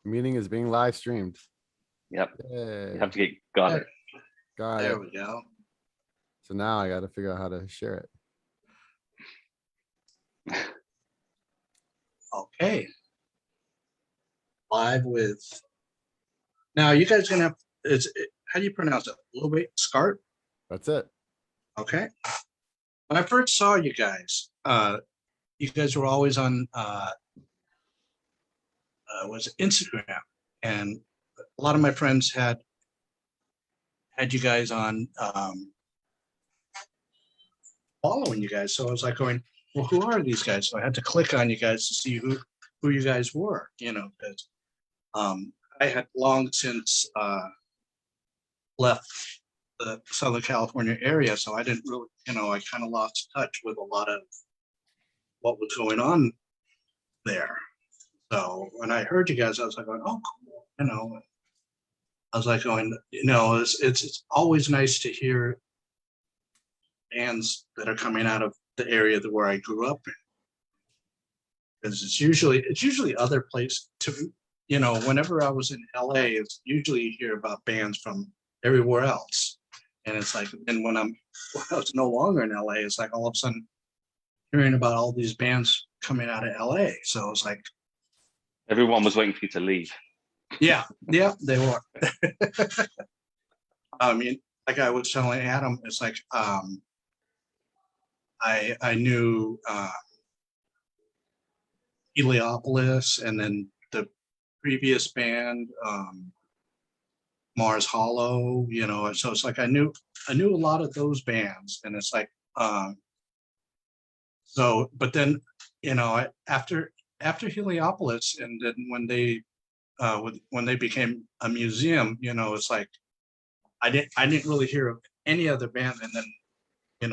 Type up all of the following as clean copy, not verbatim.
meeting is being live streamed. Yep. Yay. You have to got it. Got There it. we go. So now I got to figure out how to share it. Okay. Live with. Now you guys gonna have. How do you pronounce it? Lobate Scarp. That's it. Okay. When I first saw you guys were always on was it Instagram, and a lot of my friends had you guys on following you guys. So I was like going, well, who are these guys? So I had to click on you guys to see who you guys were, because I had long since left the Southern California area. So I didn't really, I kind of lost touch with a lot of what was going on there. So when I heard you guys, I was like going, oh, cool, I was like going, it's always nice to hear bands that are coming out of the area where I grew up in, because it's usually other places too. Whenever I was in LA, it's usually you hear about bands from everywhere else, and it's like, and when I was no longer in LA, it's like all of a sudden hearing about all these bands coming out of LA. So it's like everyone was waiting for you to leave. Yeah, they were. I mean, like I was telling Adam, it's like I knew Heliopolis, and then the previous band, Mars Hollow, so it's like I knew a lot of those bands, and it's like so, but then after Heliopolis, and then when they became a museum, it's like I didn't really hear of any other band, and then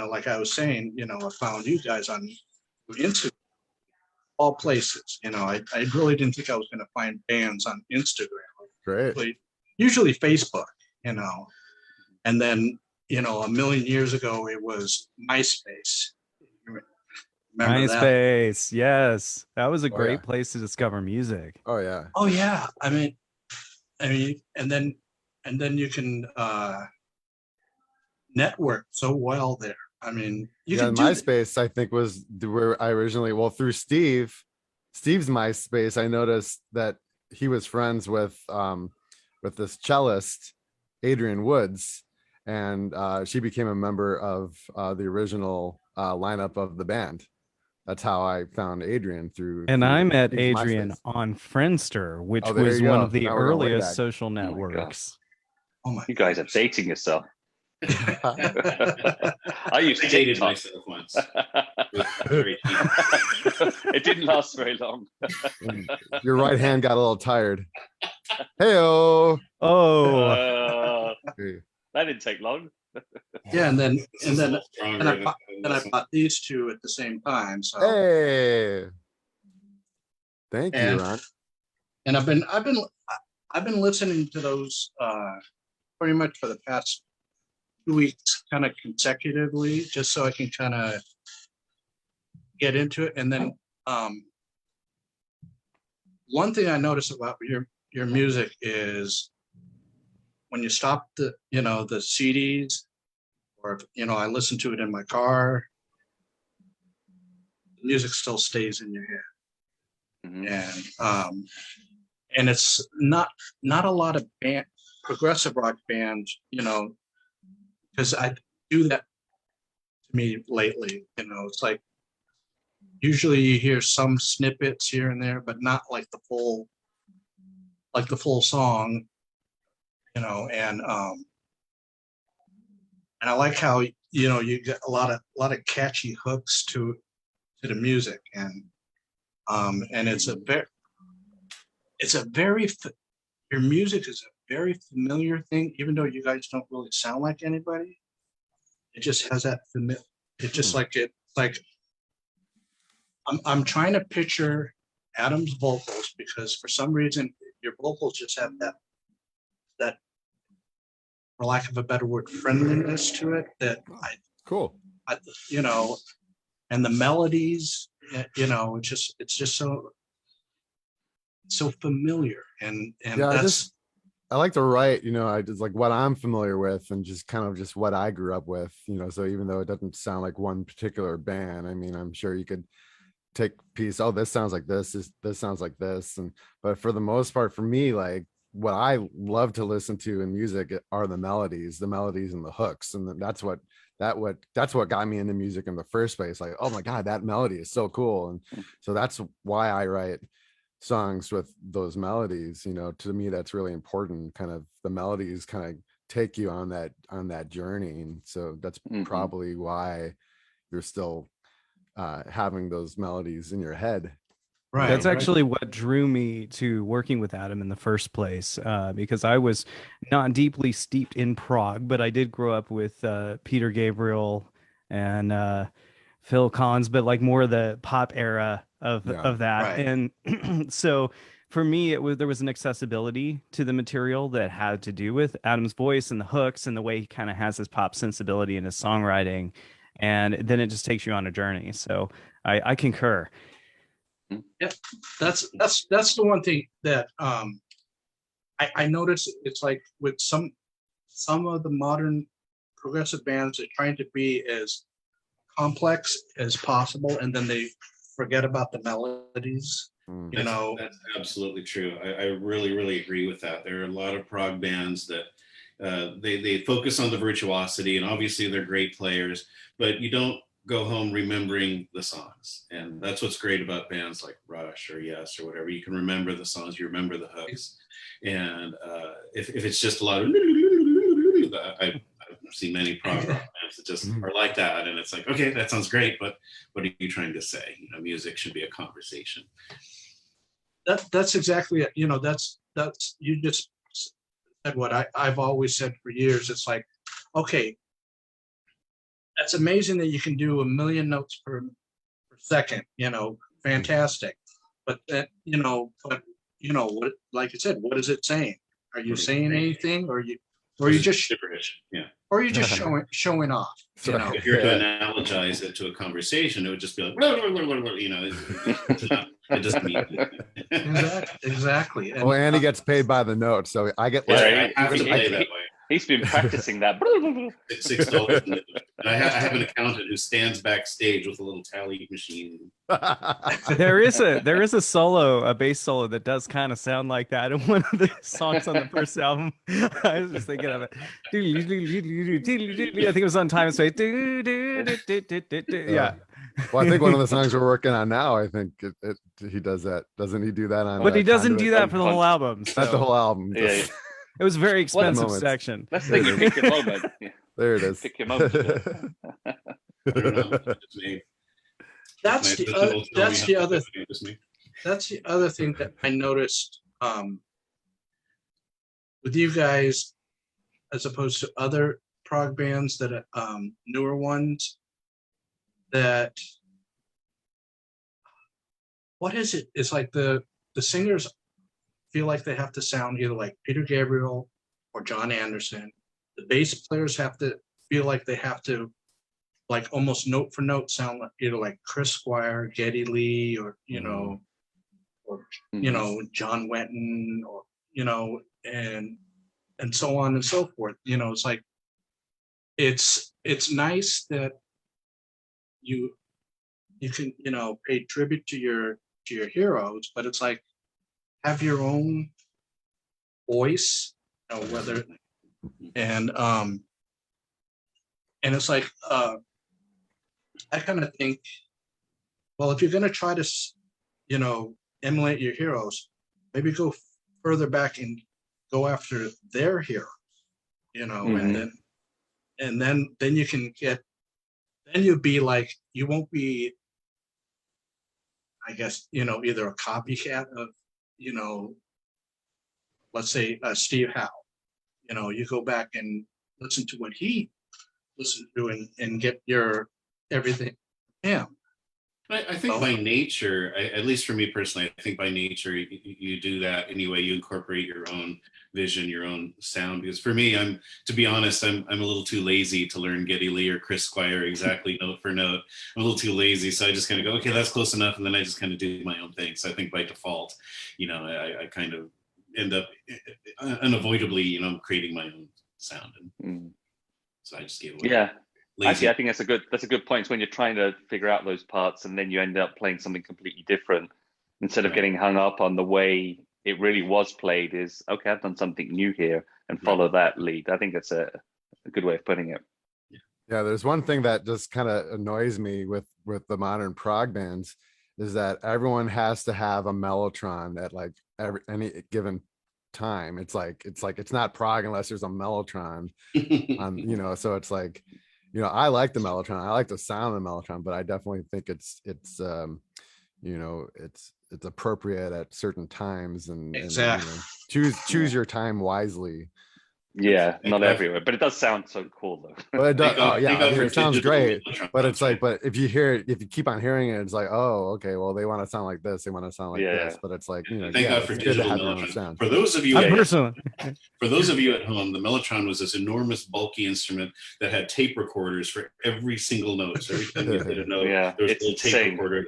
like I was saying, I found you guys on Instagram, all places. I really didn't think I was going to find bands on Instagram. Great. Usually Facebook, and then a million years ago it was MySpace. Remember MySpace, yes, that was a great yeah. place to discover music. Oh yeah. Oh yeah. I mean, and then you can network so well there. I mean, you can do MySpace, I think, was where I originally, through Steve's MySpace, I noticed that he was friends with this cellist, Adrian Woods, and she became a member of the original lineup of the band. That's how I found Adrian through. And I met Steve's Adrian MySpace. on Friendster, which Oh, there was you one go. of the Now we're going way earliest back. social my networks. Oh my! You guys are dating yourself. I used I dated TikTok. myself once. Very cheap. It didn't last very long. Your right hand got a little tired. Hey-oh. Oh, That didn't take long. Yeah, and then This is a little stronger I than bought these two at the same time. So Hey. Thank you, And- Ron. and I've been listening to those pretty much for the past 2 weeks, kind of consecutively, just so I can kind of get into it. And then one thing I noticed about your music is when you stop the CDs, or if, I listen to it in my car, the music still stays in your head. Mhm. And it's not a lot of progressive rock bands, because I do that to me lately. It's like usually you hear some snippets here and there, but not like the full song, and I like how you get a lot of catchy hooks to the music, and your music is a very familiar thing, even though you guys don't really sound like anybody. It just has that familiar. It's just like I'm trying to picture Adam's vocals, because for some reason your vocals just have that, for lack of a better word, friendliness to it that Cool. and the melodies, it's just so, so familiar, and Yeah, I like to write, I just like what I'm familiar with and just kind of just what I grew up with, so even though it doesn't sound like one particular band, I mean, I'm sure you could take piece, oh, this sounds like this sounds like this. But for the most part, for me, like what I love to listen to in music are the melodies and the hooks. And that's what got me into music in the first place. Like, oh my God, that melody is so cool. And so that's why I write songs with those melodies. To me, that's really important. Kind of the melodies kind of take you on that journey. And so that's probably why you're still having those melodies in your head. right. That's right. actually what drew me to working with Adam in the first place, because I was not deeply steeped in prog, but I did grow up with Peter Gabriel and Phil Collins, but like more the pop era of that. Right. And so for me, there was an accessibility to the material that had to do with Adam's voice and the hooks and the way he kind of has his pop sensibility in his songwriting, and then it just takes you on a journey. So I concur. Yeah, that's the one thing that I noticed. It's like with some of the modern progressive bands, they're trying to be as complex as possible, and then they forget about the melodies. That's absolutely true. I really, really agree with that. There are a lot of prog bands that they focus on the virtuosity, and obviously they're great players, but you don't go home remembering the songs. And that's what's great about bands like Rush or Yes or whatever. You can remember the songs, you remember the hooks. And if it's just a lot of I've seen many prog rock bands that just are like that, and it's like, okay, that sounds great, but what are you trying to say? Music should be a conversation. That's exactly it. That's you just said what I've always said for years. It's like, okay, that's amazing that you can do 1 million notes per second, fantastic. But that, what, like I said, what is it saying? Are you saying anything, or are you just yeah, or are you just showing off? If you're to analogize it to a conversation, it would just be like, it doesn't mean anything. Exactly. Well, and he gets paid by the note, so I get I have to play that way. He's been practicing that. It's $6. And I have an accountant who stands backstage with a little tally machine. There is a solo, a bass solo that does kind of sound like that in one of the songs on the first album. I was just thinking of it. I think it was on Time and Space. Yeah. Well, I think one of the songs we're working on now, I think he does that. Doesn't he do that on? But he doesn't do that for the whole album. So. Not the whole album. Yeah. It was a very expensive section. Let's think you pick your moment. Yeah. There it is. Pick your moment. That's the other thing that I noticed with you guys, as opposed to other prog bands that newer ones. That what is it? It's like the singers feel like they have to sound either like Peter Gabriel or John Anderson. The bass players have to feel like they have to, like, almost note for note sound like either like Chris Squire, Geddy Lee, or John Wetton, or and so on and so forth. It's like it's nice that you can pay tribute to your heroes, but it's like have your own voice, whether and it's like I kind of think, well, if you're going to try to emulate your heroes, maybe go further back and go after their heroes, and then you can get, then you'll be like, you won't be, I guess, either a copycat of, let's say Steve Howe. You go back and listen to what he listened to and get your everything from him. I think Oh. by nature, at least for me personally, I think by nature you do that anyway. You incorporate your own vision, your own sound. Because for me, to be honest, I'm a little too lazy to learn Geddy Lee or Chris Squire exactly note for note. I'm a little too lazy, so I just kind of go, okay, that's close enough, and then I just kind of do my own thing. So I think by default, I kind of end up unavoidably, creating my own sound, and Mm. so I just gave away. Yeah. Lazy. Actually, I think that's a good point. It's when you're trying to figure out those parts and then you end up playing something completely different instead of Right. getting hung up on the way it really was played. Is okay, I've done something new here and follow that lead. I think that's a good way of putting it. Yeah, there's one thing that just kind of annoys me with the modern prog bands is that everyone has to have a mellotron at like any given time. It's not prog unless there's a mellotron on, so it's like, I like the mellotron. I like the sound of the mellotron, but I definitely think it's it's appropriate at certain times and Exactly. choose your time wisely. Yeah, Thank not God. everywhere, but it does sound so cool though. But it does, Thank God- oh yeah, thank I God mean, for it sounds digital great, mellotrons, but it's like, right? but if you keep on hearing it, it's like, oh, okay, well, they want to sound like this, they want to sound like Yeah. this, but it's like, Thank God it's for good to digital have your own mellotrons. sound. For those of you, Yeah, yeah. for those of you at home, the mellotron was this enormous, bulky instrument that had tape recorders for every single note. So every time you hit a note, Yeah, there was a it's little tape insane. recorder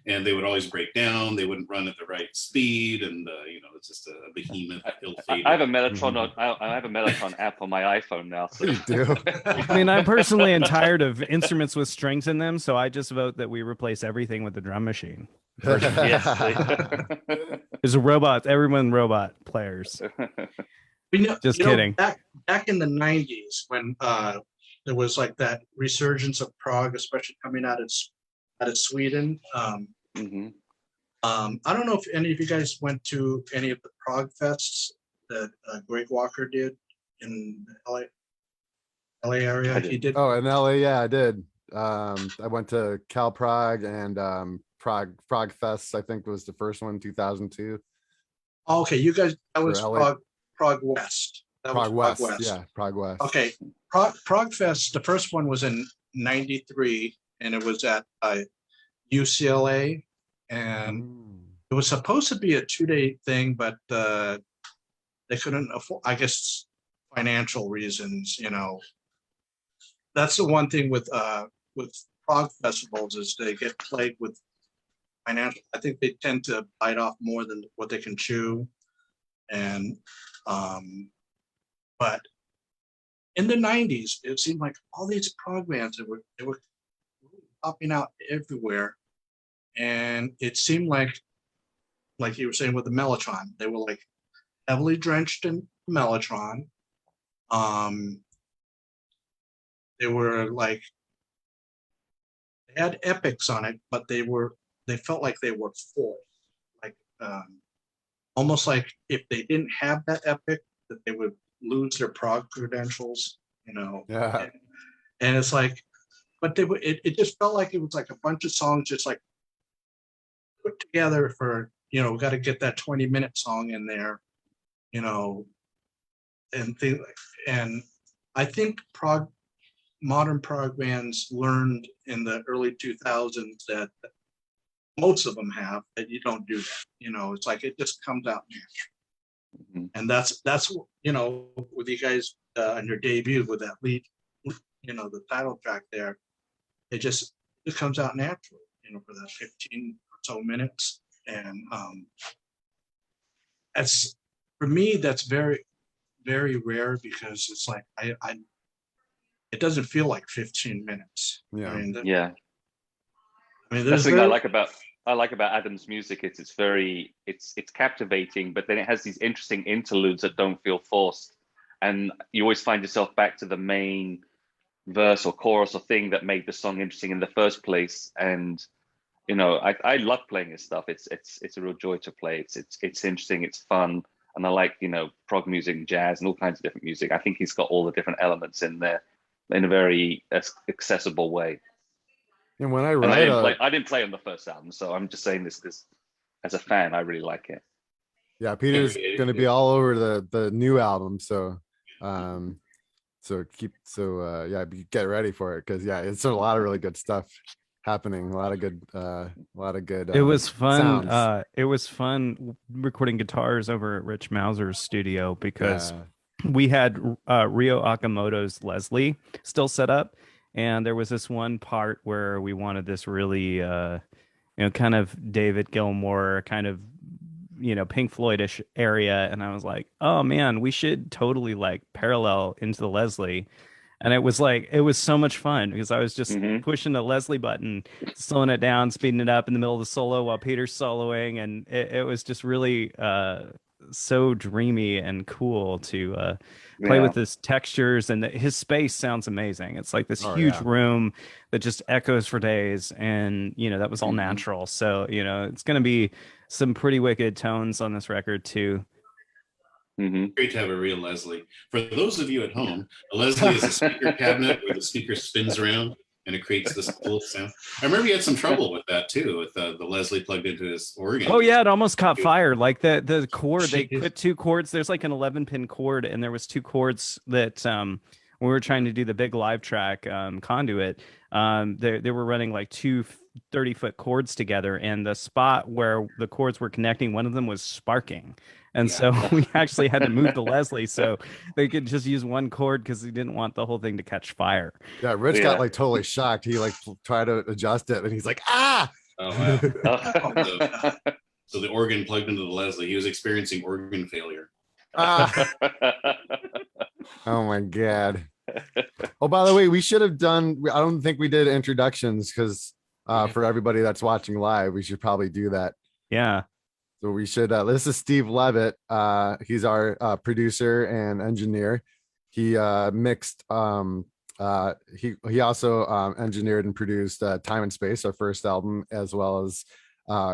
and they would always break down. They wouldn't run at the right speed, and it's just a behemoth. I have a Mellotron. I have a Mellotron app on my iPhone now. So. You do? I mean, I personally am tired of instruments with strings in them, so I just vote that we replace everything with the drum machine. Yes. There's a robot, everyone robot players. Just kidding. Back in the 90s when there was like that resurgence of prog, especially coming out of Sweden. Mhm. I don't know if any of you guys went to any of the prog fests that Greg Walker did in the LA area. I did. He did. Oh, in LA, yeah, I did. I went to Cal Prague and Prague Fest, I think was the first one, 2002. Oh, okay, you guys, that was LA. Prague West. That Prague was West, yeah, Prague West. Okay, Prague Fest, the first one was in 93 and it was at UCLA, and it was supposed to be a 2-day thing, but they couldn't afford, I guess, financial reasons, That's the one thing with prog festivals is they get plagued with financial. I think they tend to bite off more than what they can chew, and but in the 90s, it seemed like all these prog bands they were popping out everywhere, and it seemed like you were saying with the Mellotron, they were like heavily drenched in Mellotron. They were like they had epics on it, but they felt like they were full, like almost like if they didn't have that epic, that they would lose their prog credentials, Yeah. And it's like, but it just felt like it was like a bunch of songs just like put together for, we got to get that 20-minute song in there, and I think modern prog bands learned in the early 2000s that most of them have, that you don't do that. It's like it just comes out natural. Mm-hmm. And that's with you guys on your debut with that lead, the title track there, it comes out naturally, for that 15 or so minutes. And that's, for me, that's very, very rare, because it's like it doesn't feel like 15 minutes. Yeah. Yeah. That's the thing I like about Adam's music. It's very captivating, but then it has these interesting interludes that don't feel forced, and you always find yourself back to the main verse or chorus or thing that made the song interesting in the first place. And I love playing his stuff. It's a real joy to play. It's interesting. It's fun, and I like prog music, jazz, and all kinds of different music. I think he's got all the different elements in there in a very accessible way. And when I And write, I didn't play on the first album, so I'm just saying this as a fan, I really like it. yeah, Peter's going to be all over the new album, so yeah, get ready for it, because yeah, it's a lot of really good stuff. happening. A lot of good. It was fun. Sounds. It was fun recording guitars over at Rich Mauser's studio because Yeah. we had Ryo Akamoto's Leslie still set up, and there was this one part where we wanted this really, kind of David Gilmour, kind of, Pink Floydish area, and I was like, oh man, we should totally like parallel into the Leslie. And it was so much fun because I was just Hmm. pushing the Leslie button, slowing it down, speeding it up in the middle of the solo while Peter's soloing. And it was just really so dreamy and cool to play Yeah. with his textures. And his space sounds amazing. It's like this Oh huge yeah. room that just echoes for days. And, that was all Mhm. natural. So, it's going to be some pretty wicked tones on this record, too. Hmm. Great to have a real Leslie. For those of you at home, a Leslie is a speaker cabinet where the speaker spins around and it creates this cool sound. I remember you had some trouble with that too, with the Leslie plugged into his organ. Oh yeah, it almost caught fire. Like the cord, they Jeez. put two cords. There's like an 11-pin cord, and there was two cords that when we were trying to do the big live track conduit, they were running like two 30-foot cords together, and the spot where the cords were connecting, one of them was sparking. And Yeah. so we actually had to move the Leslie so they could just use one cord because he didn't want the whole thing to catch fire. Yeah. Rich Yeah. got like totally shocked. He like tried to adjust it, and he's like, ah. Oh wow. Oh. So the organ plugged into the Leslie. He was experiencing organ failure. Ah. Oh my god. Oh, by the way, we should have done. I don't think we did introductions because for everybody that's watching live, we should probably do that. Yeah. So we should. This is Steve Levitt. He's our producer and engineer. He mixed. He also engineered and produced Time and Space, our first album, as well as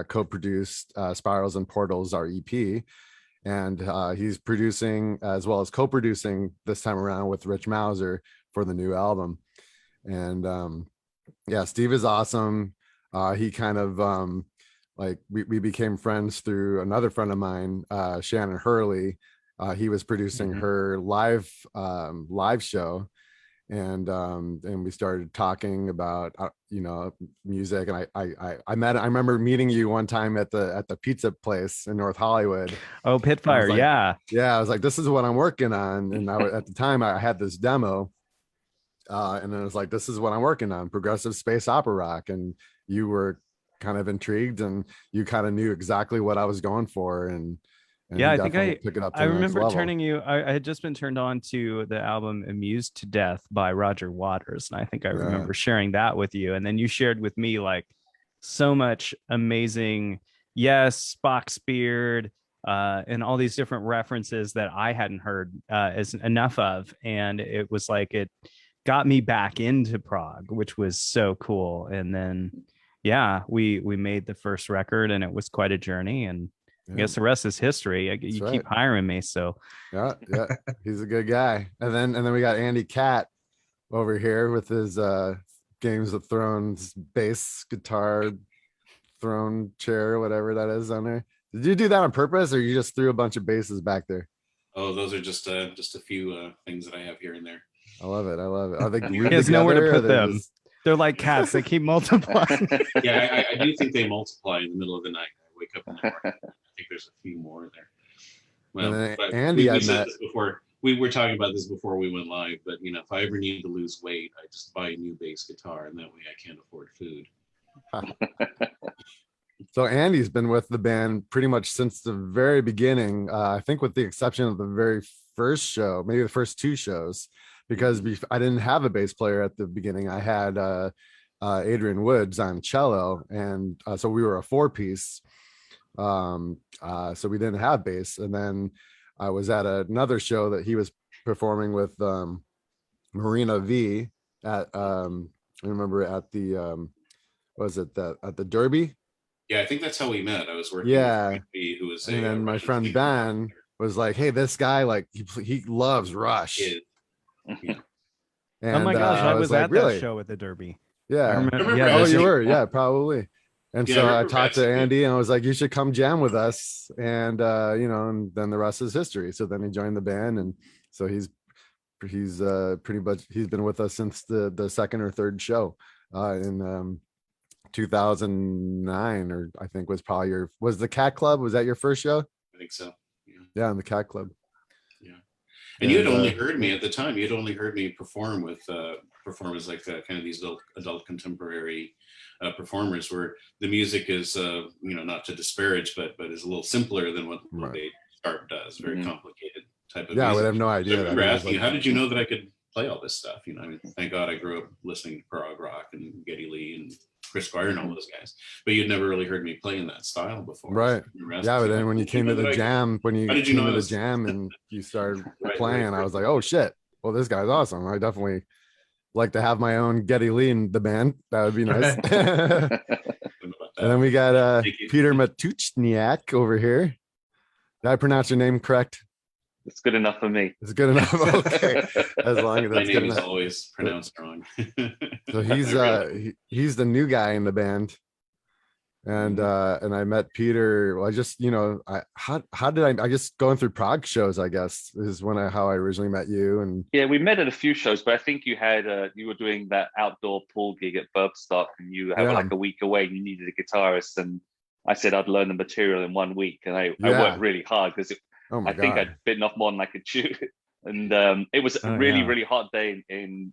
co-produced Spirals and Portals, our EP. And he's producing as well as co-producing this time around with Rich Mauser for the new album. And yeah, Steve is awesome. He kind of like we became friends through another friend of mine, Shannon Hurley. He was producing her live show, and we started talking about music. And I remember meeting you one time at the pizza place in North Hollywood. Oh, Pitfire. like, Yeah. I was like, this is what I'm working on. And at the time I had this demo, and then it was like, this is what I'm working on, progressive space opera rock. And you were kind of intrigued, and you kind of knew exactly what I was going for. And Yeah, you I think definitely took it up to I the next remember level. turning you. I had just been turned on to the album "Amused to Death" by Roger Waters, and I think I Yeah. remember sharing that with you. And then you shared with me like so much amazing, yes, Spock's beard, and all these different references that I hadn't heard as enough of, and it was like it got me back into Prague, which was so cool. And then, yeah, we made the first record, and it was quite a journey. And I guess the rest is history. You right. keep hiring me, so Yeah, he's a good guy. And then we got Andy Catt over here with his Games of Thrones bass guitar throne chair, whatever that is on there. Did you do that on purpose, or you just threw a bunch of basses back there? Oh, those are just a few things that I have here and there. I love it. Are they he glued has nowhere to together, or put they're them. just- They're like cats; they keep multiplying. Yeah, I do think they multiply in the middle of the night. I wake up in the morning. I think there's a few more there. Well, And then but Andy, I we said met. this before. We were talking about this before we went live, but if I ever need to lose weight, I just buy a new bass guitar, and that way I can't afford food. So Andy's been with the band pretty much since the very beginning. I think with the exception of the very first show, maybe the first two shows, because I didn't have a bass player at the beginning. I had Adrian Woods on cello, and so we were a four-piece. So we didn't have bass. And then I was at another show that he was performing with Marina V at I remember at the at the Derby. Yeah, I think that's how we met. I was working Yeah. with B, who was And a then my Russian friend speaker. Ben was like, hey, this guy, like he loves Rush. Is- And, Oh my gosh, I was like, at really? that show at the Derby. I Yeah. remember yeah, Oh, asking- you were? Yeah, probably. And Yeah, so I I remember talked to asking him. Andy, and I was like, you should come jam with us. And and then the rest is history. So then he joined the band, and so he's pretty much, he's been with us since the second or third show. And 2009, or I think was probably was the Cat Club, was that your first show? I think so. Yeah, in the Cat Club. Yeah. And you had only heard me at the time. You had only heard me perform with performers like kind of these adult contemporary performers, where the music is, not to disparage, but is a little simpler than what Lobate Scarp does. Very complicated type of music. I would have no So idea. I remember asking you, how did you know that I could play all this stuff? Thank God I grew up listening to Prague rock and Geddy Lee and Chris Squire and all those guys, but you'd never really heard me play in that style before. Right. So But then when you came to the jam, and you started playing, I was like, oh shit, well, this guy's awesome. I definitely like to have my own Geddy Lee in the band. That would be nice. And then we got Peter Matuchniak over here. Did I pronounce your name correct? It's good enough for me. It's good enough. Okay. As long as my that's name good is enough. always pronounced wrong. So he's the new guy in the band. And I met Peter. Well, I just, how did I just going through Prague shows, I guess, is how I originally met you. And yeah, we met at a few shows, but I think you were doing that outdoor pool gig at Burbstock, and you had like a week away and you needed a guitarist, and I said I'd learn the material in 1 week, and I worked really hard because I think I'd bitten off more than I could chew. And it was a really hot day in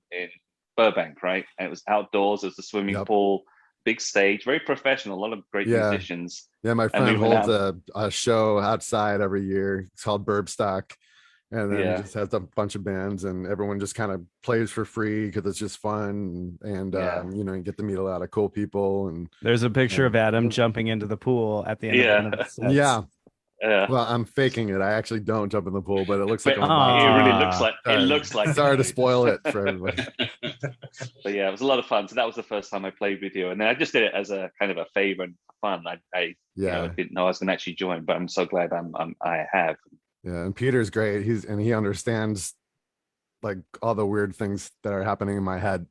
Burbank, right? And it was outdoors, there was a swimming pool, big stage, very professional, a lot of great musicians. Yeah, my friend holds a show outside every year. It's called Burbstock. And then it just has a bunch of bands, and everyone just kind of plays for free because it's just fun. And you get to meet a lot of cool people. And there's a picture of Adam jumping into the pool at the end of one of the sets. Yeah. Well, I'm faking it. I actually don't jump in the pool, but it looks like it really looks like it looks like. Sorry to spoil it for everybody. But yeah, it was a lot of fun. So that was the first time I played with you, and then I just did it as a kind of a favor and fun. I didn't know I was going to actually join, but I'm so glad I have. Yeah, and Peter's great. He understands like all the weird things that are happening in my head.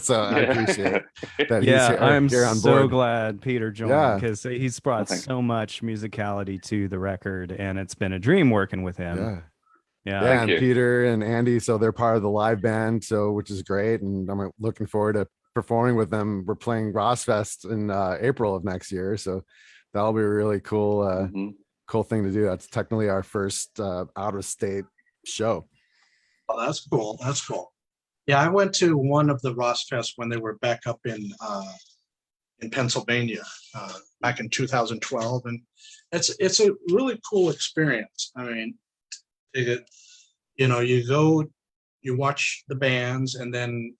So I appreciate that. I'm here on so board. glad Peter joined, because he's brought so much musicality to the record, and it's been a dream working with him. And Peter and Andy, so they're part of the live band, which is great, and I'm looking forward to performing with them. We're playing Rossfest in April of next year, so that'll be a really cool cool thing to do. That's technically our first out of state show. Oh, that's cool. That's cool. Yeah, I went to one of the Rosfest when they were back up in Pennsylvania back in 2012, and it's a really cool experience. I mean, you go, you watch the bands, and then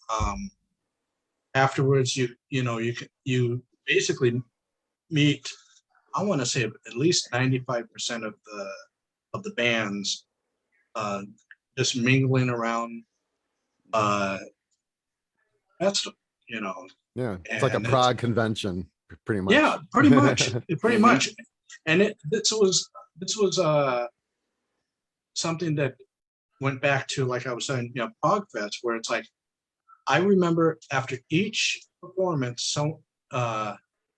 afterwards you basically meet, I want to say at least 95% of the bands just mingling around festival, Yeah, it's like a Prague convention, pretty much. Yeah, pretty much, pretty much. And this was something that went back to, like I was saying, Prague Fest, where it's like, I remember after each performance,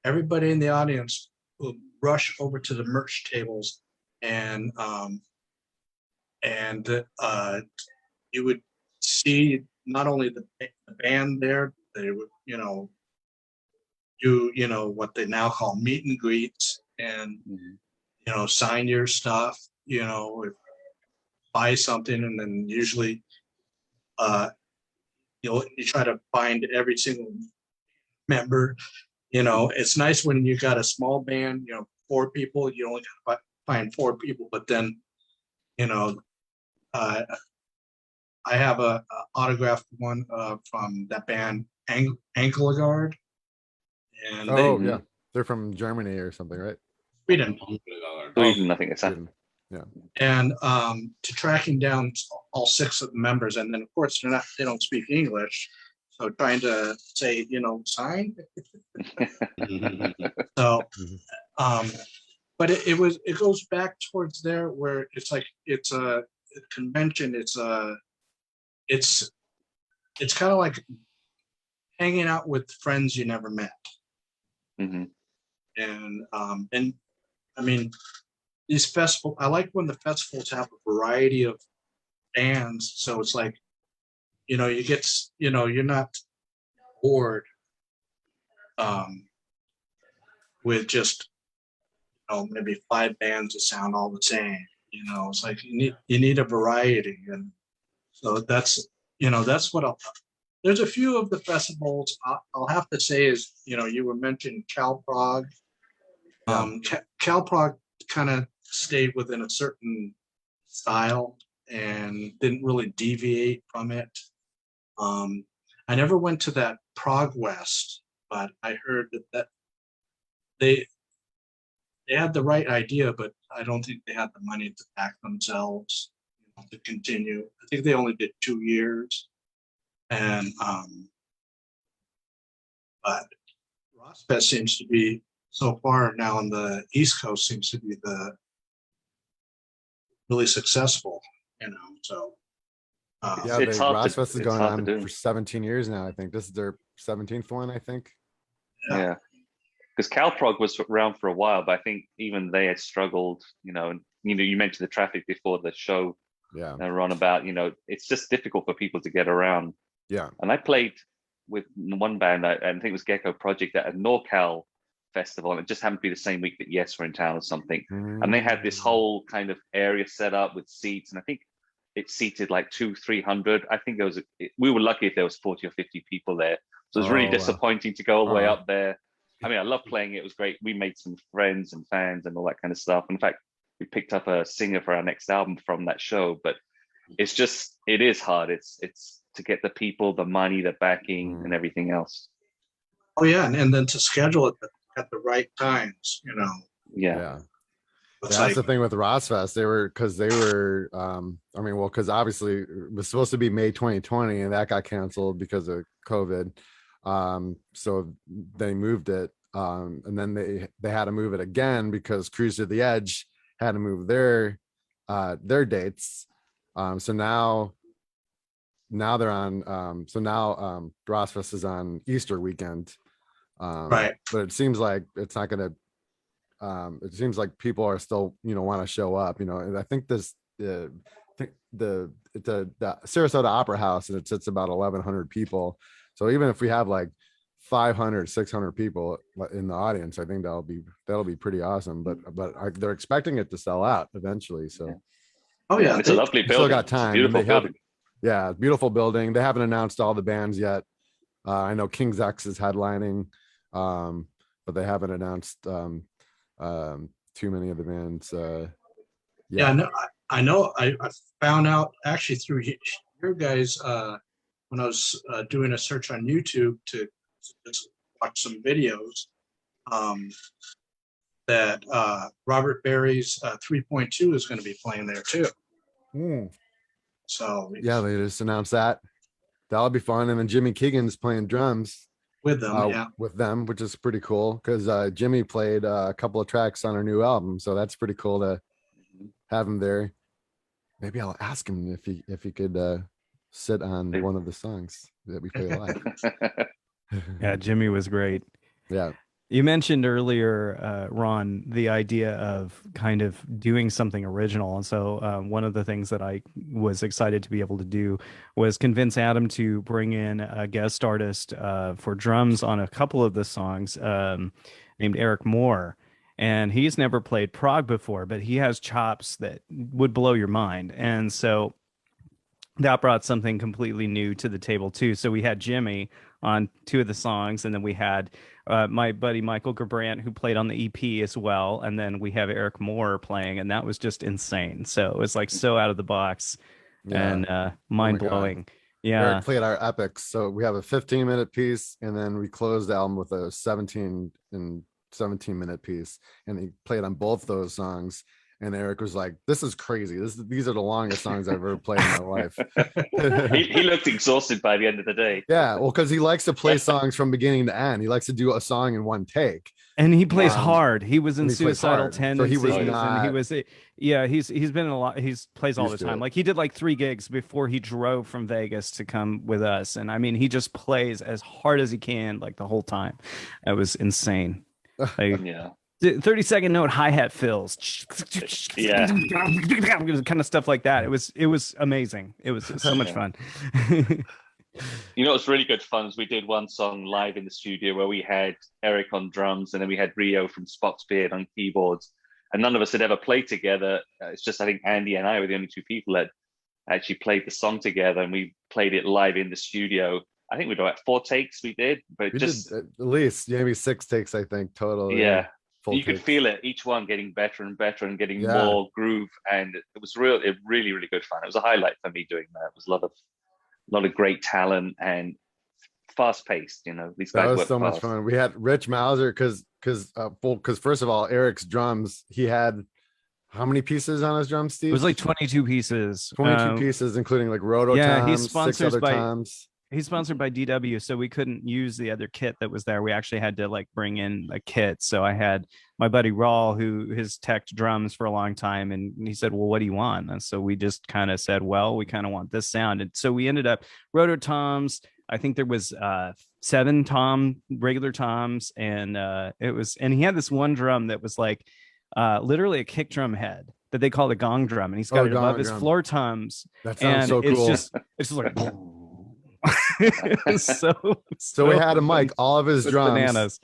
everybody in the audience would rush over to the merch tables, and you would see not only the band there, they would, do, what they now call meet and greets, and, sign your stuff, buy something, and then usually, you try to find every single member. It's nice when you got a small band, 4 people, you only got to find 4 people, but then, I have a autographed one from that band, Anklegard. And they're from Germany or something, right? Sweden. Sweden, I think it's that. Yeah. And to tracking down all 6 of the members, and then of course they don't speak English, so trying to say, sign. So, but it goes back towards there where it's like it's a convention. It's kind of like hanging out with friends you never met. Mm-hmm. And I mean, these festivals, I like when the festivals have a variety of bands, so it's like, you get, you're not bored with just, maybe 5 bands that sound all the same. It's like you need a variety, and so that's what there's a few of the festivals I'll have to say is, you were mentioning Cal Prague. Cal Prague kind of stayed within a certain style and didn't really deviate from it. I never went to that Prague West, but I heard that they had the right idea, but I don't think they had the money to back themselves to continue. I think they only did 2 years, and but Rossfest seems to be so far now on the East Coast seems to be the really successful. So Yeah, It's hard to- Rosfest is it's going hard to on do. for 17 years now. I think this is their 17th one. I think. Yeah. Because CalProg was around for a while, but I think even they had struggled. You mentioned the traffic before the show. Yeah. Ron, about it's just difficult for people to get around. Yeah. And I played with one band, I think it was Gecko Project, at a NorCal festival, and it just happened to be the same week that Yes were in town or something. And they had this whole kind of area set up with seats, and I think it seated like 200-300. I think we were lucky if there was 40 or 50 people there. So it was really disappointing to go all the way up there. I mean, I love playing it. It was great. We made some friends and fans and all that kind of stuff. In fact, we picked up a singer for our next album from that show. But it is hard. It's to get the people, the money, the backing, and everything else. Oh yeah, and then to schedule it at the right times, Yeah. That's the thing with Rossfest. Because obviously it was supposed to be May 2020, and that got canceled because of COVID. So they moved it, and then they had to move it again because Cruise to the Edge had to move their dates. So now they're on. So now Rossfest is on Easter weekend. Right. But it seems like it's not going to. It seems like people are still, want to show up, and I think the Sarasota Opera House, and it sits about 1,100 people. So even if we have like 500, 600 people in the audience, I think that'll be pretty awesome. But they're expecting it to sell out eventually. So. Oh yeah, it's a lovely building. Still got time. It's a beautiful building. Yeah, beautiful building. They haven't announced all the bands yet. I know King's X is headlining, but they haven't announced too many of the bands. I know. I found out actually through your guys when I was doing a search on YouTube to just watch some videos. That Robert Berry's 3.2 is going to be playing there too. So yeah, they just announced that. That'll be fun. And then Jimmy Keegan's playing drums with them, which is pretty cool because Jimmy played a couple of tracks on our new album, so that's pretty cool to have him there. Maybe I'll ask him if he could sit on one of the songs that we play live. Yeah, Jimmy was great. Yeah. You mentioned earlier, Ron, the idea of kind of doing something original. And so one of the things that I was excited to be able to do was convince Adam to bring in a guest artist for drums on a couple of the songs named Eric Moore. And he's never played Prague before, but he has chops that would blow your mind. And so that brought something completely new to the table too. So we had Jimmy on 2 of the songs, and then we had my buddy Michael Gerbrandt, who played on the EP as well, and then we have Eric Moore playing, and that was just insane. So it was like so out of the box and mind blowing. Yeah, Eric played our epics. So we have a 15-minute piece, and then we closed the album with a 17-minute piece, and he played on both those songs. And Eric was like, "This is crazy. These are the longest songs I've ever played in my life." he looked exhausted by the end of the day. Yeah, well, because he likes to play songs from beginning to end. He likes to do a song in one take. And he plays hard. He was in Suicidal Tendencies, so he was not... and he was he's been in a lot. He plays all the time. Like he did like 3 gigs before he drove from Vegas to come with us. And I mean, he just plays as hard as he can like the whole time. It was insane. Like, 30-second note hi-hat fills, kind of stuff like that. It was amazing. It was so much fun. You know, what's really good fun is we did one song live in the studio where we had Eric on drums and then we had Rio from Spock's Beard on keyboards. And none of us had ever played together. It's just, I think Andy and I were the only two people that actually played the song together, and we played it live in the studio. I think we did about 4 takes we did, but We just, did at least maybe 6 takes, I think, total. yeah. Full You could takes. feel it, each one getting better and better and getting Yeah. more groove. And it was really, really good fun. It was a highlight for me doing that. It was a lot of great talent and fast paced. You know, these That guys was work so much fast. fun. We had Rich Mauser because first of all, Eric's drums, he had how many pieces on his drums, Steve? It was like 22 pieces. 22 pieces, including like roto yeah, he's toms, 6 sponsored other by- toms. He's sponsored by DW, so we couldn't use the other kit that was there. We actually had to like bring in a kit. So I had my buddy Rawl, who has teched drums for a long time, and he said, "Well, what do you want?" And so we just kind of said, "Well, we kind of want this sound." And so we ended up roto toms. I think there was 7 regular toms, and he had this one drum that was like literally a kick drum head that they call the gong drum, and he's got it above his floor toms. That sounds and so cool. It's just like. so we had a mic, all of his drums, bananas.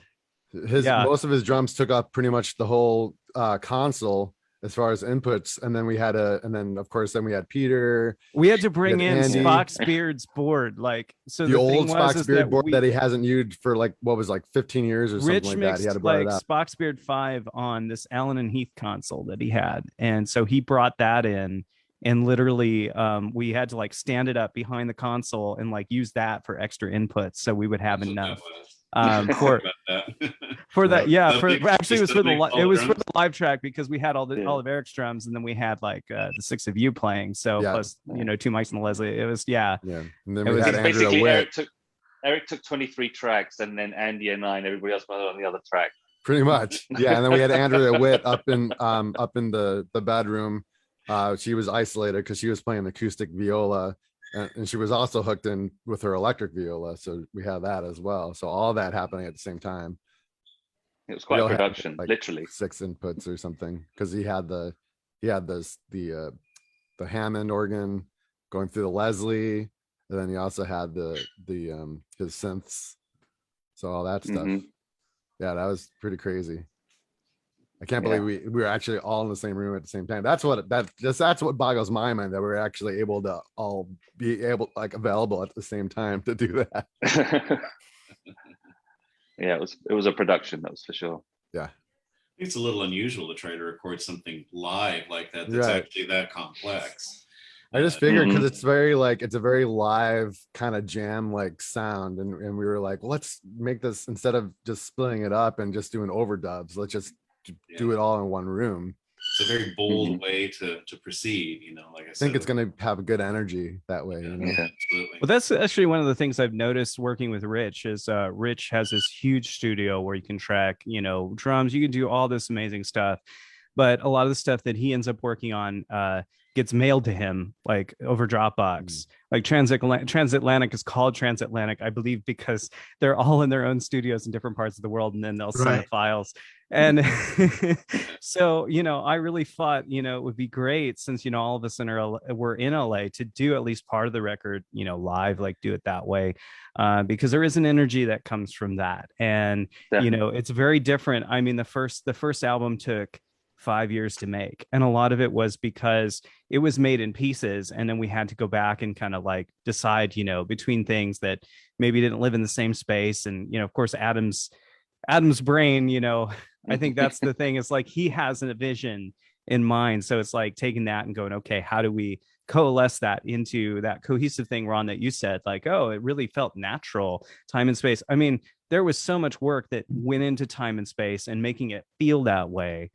Most of his drums took up pretty much the whole console as far as inputs, and then we had of course we had Peter. We had to bring in Andy. Spock's Beard's board, like, so the old thing Spock's Beard board we, that he hasn't used for like 15 years or Rich something like that. He had to mixed blow like it up. Spock's Beard 5 on this Allen and Heath console that he had, and so he brought that in. And literally, we had to like stand it up behind the console and like use that for extra inputs, so we would have enough for that. Yeah, actually it was for the live track, because we had all of Eric's drums, and then we had like the 6 of you playing. So plus 2 mics and the Leslie. It was And then we was had Andrew basically Witt. Eric took 23 tracks, and then Andy and I and everybody else was on the other track. Pretty much, yeah. And then we had Andrea Witt up in the bedroom. She was isolated because she was playing acoustic viola, and she was also hooked in with her electric viola. So we had that as well. So all that happening at the same time. It was quite a production, like literally 6 inputs or something, because he had the Hammond organ going through the Leslie, and then he also had his synths. So all that stuff. Mm-hmm. Yeah, that was pretty crazy. I can't believe we were actually all in the same room at the same time. That's what boggles my mind, that we're actually able to all be available at the same time to do that. Yeah, it was a production, that was for sure. Yeah. It's a little unusual to try to record something live like that. That's actually that complex. I just figured because it's a very live kind of jam like sound, and we were like, well, let's make this, instead of just splitting it up and just doing overdubs, let's just do it all in one room. It's a very bold way to proceed, like I think it's going to have a good energy that way. Absolutely. Well, that's actually one of the things I've noticed working with Rich is Rich has this huge studio where you can track, drums, you can do all this amazing stuff, but a lot of the stuff that he ends up working on gets mailed to him like over Dropbox. Like Transatlantic is called Transatlantic, I believe, because they're all in their own studios in different parts of the world, and then they'll send the files. And so, I really thought, it would be great, since, all of us we're in LA, to do at least part of the record, live, like do it that way, because there is an energy that comes from that. And, it's very different. I mean, the first album took 5 years to make, and a lot of it was because it was made in pieces, and then we had to go back and kind of like decide, between things that maybe didn't live in the same space. And of course, Adam's brain, I think that's the thing, is like he has a vision in mind, so it's like taking that and going, okay, how do we coalesce that into that cohesive thing, Ron, that you said, like, oh, it really felt natural, time and space. I mean, there was so much work that went into time and space and making it feel that way.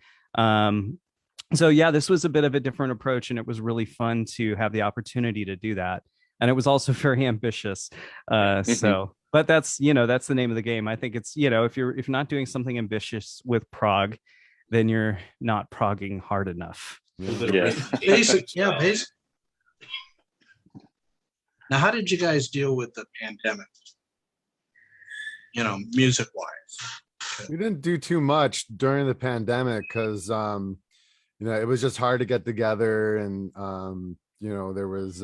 So yeah, this was a bit of a different approach, and it was really fun to have the opportunity to do that. And it was also very ambitious. So, but that's the name of the game. I think it's, if you're not doing something ambitious with prog, then you're not progging hard enough. Basic. Now, how did you guys deal with the pandemic? Music wise. We didn't do too much during the pandemic because it was just hard to get together, and there was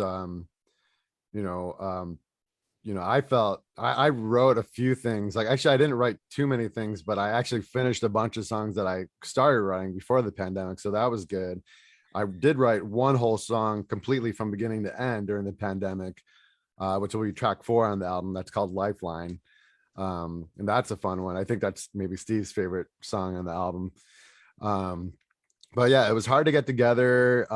you know, I felt I wrote a few things. Like actually I didn't write too many things, but I actually finished a bunch of songs that I started writing before the pandemic. So that was good. I did write one whole song completely from beginning to end during the pandemic, which will be track 4 on the album. That's called Lifeline. And that's a fun one. I think that's maybe Steve's favorite song on the album. Um, but yeah, it was hard to get together.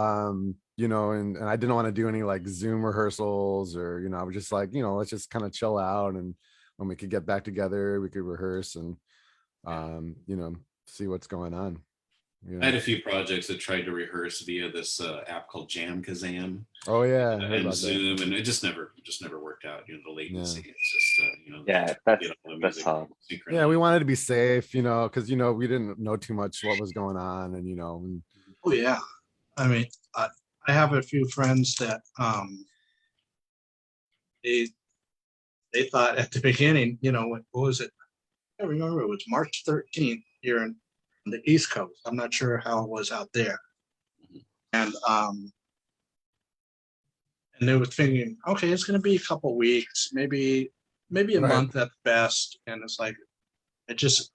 You know, and I didn't want to do any like Zoom rehearsals or, you know, I was just like, you know, let's just kind of chill out, and when we could get back together, we could rehearse and, you know, see what's going on. You I had know? a few projects that tried to rehearse via this app called Jam Kazam Oh yeah, I heard and about that. Zoom, and it just never worked out. You know, the latency. Yeah. It's just you know, Yeah, get all the that's music hard. Yeah, we synchronized. wanted to be safe, you know, because you know we didn't know too much what was going on, and you know, and Oh yeah. I mean, I have a few friends that they they thought at the beginning, you know, what was it? I remember it was March 13th here in the East Coast. I'm not sure how it was out there. And they were thinking, okay, it's going to be a couple weeks, maybe a right. month at best. And it's like it just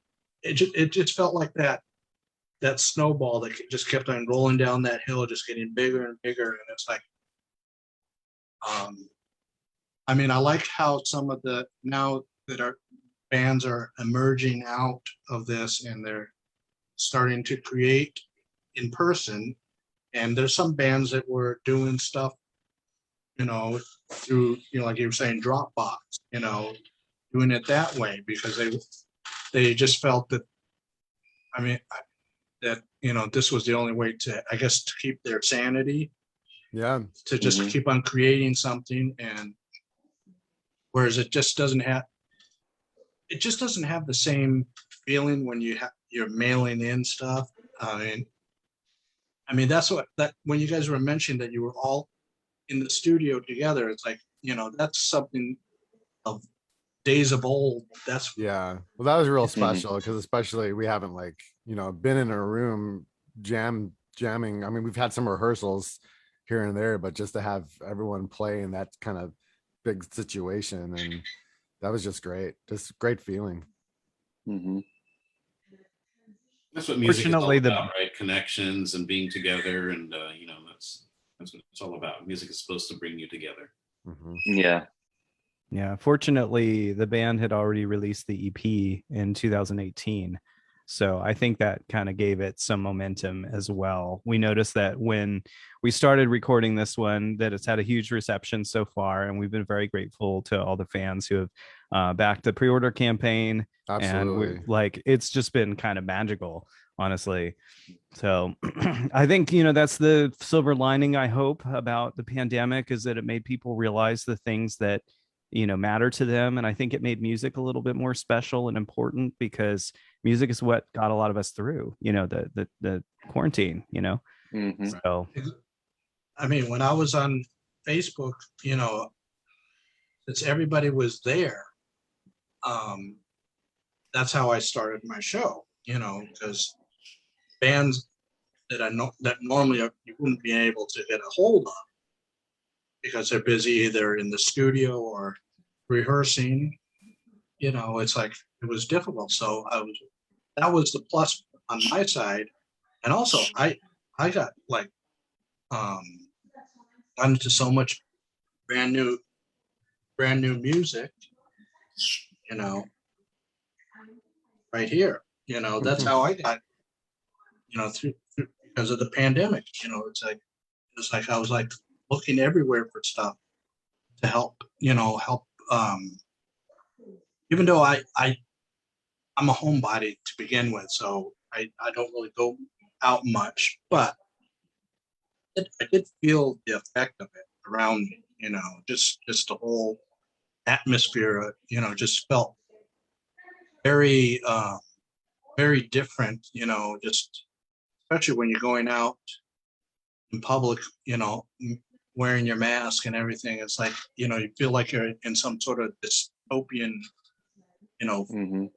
felt like that snowball that just kept on rolling down that hill, just getting bigger and bigger. And it's like, I mean, I like how some of the now that our bands are emerging out of this and they're starting to create in person. And there's some bands that were doing stuff, you know, through, you know, like you were saying, Dropbox, you know, doing it that way because they just felt that, I mean, that, you know, this was the only way to, I guess, to keep their sanity, Yeah. to just keep on creating something. And whereas it just doesn't have the same feeling when you're mailing in stuff. I mean, that's what that when you guys were mentioning that you were all in the studio together, it's like, you know, that's something of days of old. That's Yeah. Well, that was real Mhm. special because especially we haven't like, you know, been in a room jamming. I mean, we've had some rehearsals here and there, but just to have everyone play in that kind of big situation, and that was just great. Just great feeling. Mhm. That's what music is all Fortunately, the about, right? Connections and being together, and you know, that's what it's all about. Music is supposed to bring you together. Mhm. Yeah. Yeah, fortunately, the band had already released the EP in 2018. So I think that kind of gave it some momentum as well. We noticed that when we started recording this one, that it's had a huge reception so far, and we've been very grateful to all the fans who have backed the pre-order campaign. And we're Absolutely. like, it's just been kind of magical, honestly. So I think, you know, that's the silver lining, I hope, about the pandemic, is that it made people realize the things that, you know, matter to them. And I think it made music a little bit more special and important, because music is what got a lot of us through, you know, the quarantine, you know. Mhm. So I mean, when I was on Facebook, you know, since everybody was there, um, that's how I started my show, you know, because bands that I know that normally you wouldn't be able to get a hold of because they're busy either in the studio or rehearsing, you know, it's like it was difficult. So that was the plus on my side. And also I got like um onto so much brand new music, you know, right here. You know, that's how I got, you know, through because of the pandemic. You know, it's like I was like looking everywhere for stuff to help, you know, help. Even though I'm a homebody to begin with, so I don't really go out much, but I did feel the effect of it around me. You know, just the whole atmosphere. You know, just felt very very different. You know, just especially when you're going out in public, you know, wearing your mask and everything. It's like, you know, you feel like you're in some sort of dystopian, you know, Mhm.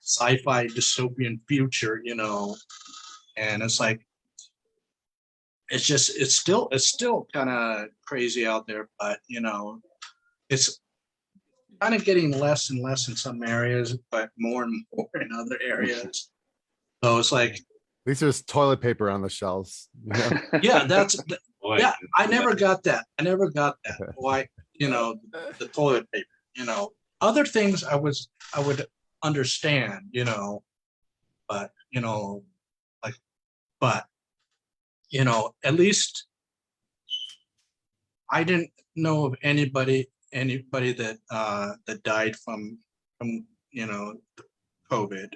sci-fi dystopian future, you know, and it's like, it's still kind of crazy out there, but you know, it's kind of getting less and less in some areas, but more and more in other areas. So it's like, At least there's toilet paper on the shelves. You know? yeah, Boy, yeah, I never got that. I never got that. Why, the toilet paper, other things I would understand, but, like, but, at least I didn't know of anybody that died from, COVID.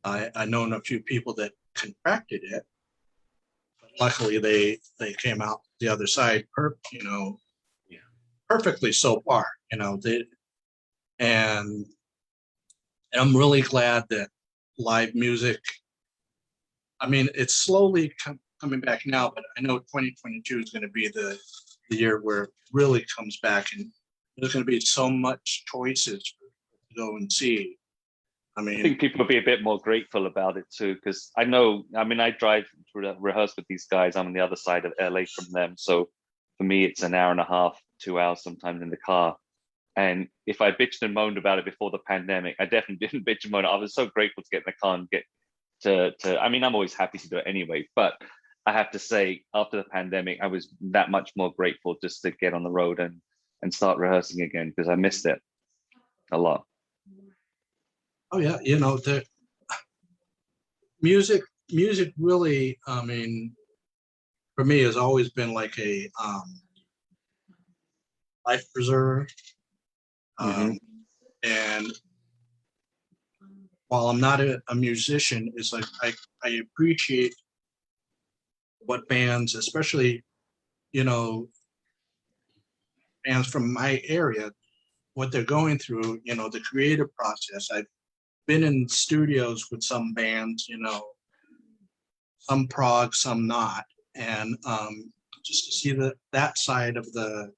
I known a few people that contracted it. Luckily, they came out the other side, perfectly so far. And I'm really glad that live music. I mean, it's slowly coming back now, but I know 2022 is going to be the year where it really comes back, and there's going to be so much choices to go and see. I I think mean, people will be a bit more grateful about it too, because I know, I mean, I drive to rehearse with these guys. I'm on the other side of LA from them. So for me, it's an hour and a half, 2 hours sometimes in the car. And if I bitched and moaned about it before the pandemic, I definitely didn't bitch and moan. I was so grateful to get in the car and get I mean, I'm always happy to do it anyway, but I have to say, after the pandemic, I was that much more grateful just to get on the road and start rehearsing again, because I missed it a lot. oh yeah, the music really, I mean, for me has always been like a life preserver. Mhm. And while I'm not a musician, it's like I appreciate what bands, especially, bands from my area, what they're going through, the creative process. I've been in studios with some bands, some prog, some not. And just to see that side of the,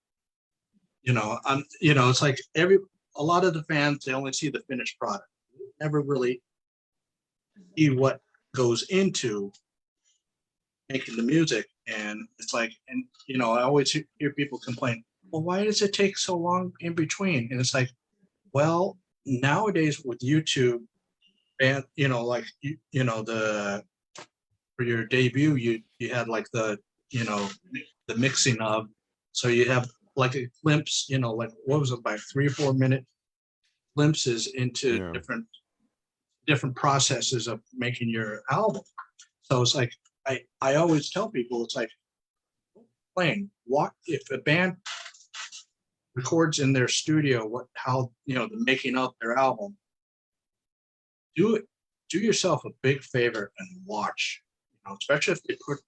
it's like a lot of the fans, they only see the finished product. Never really see what goes into making the music. And it's like, and I always hear people complain, well, why does it take so long in between? And it's like, well, nowadays with YouTube, and like the for your debut, you had like the the mixing of, so you have like a glimpse, like what was it, like 3 or 4 minute glimpses into Yeah. different processes of making your album. So it's like I always tell people, it's like playing what if a band records in their studio, how the making of their album, do yourself a big favor and watch, especially if they put,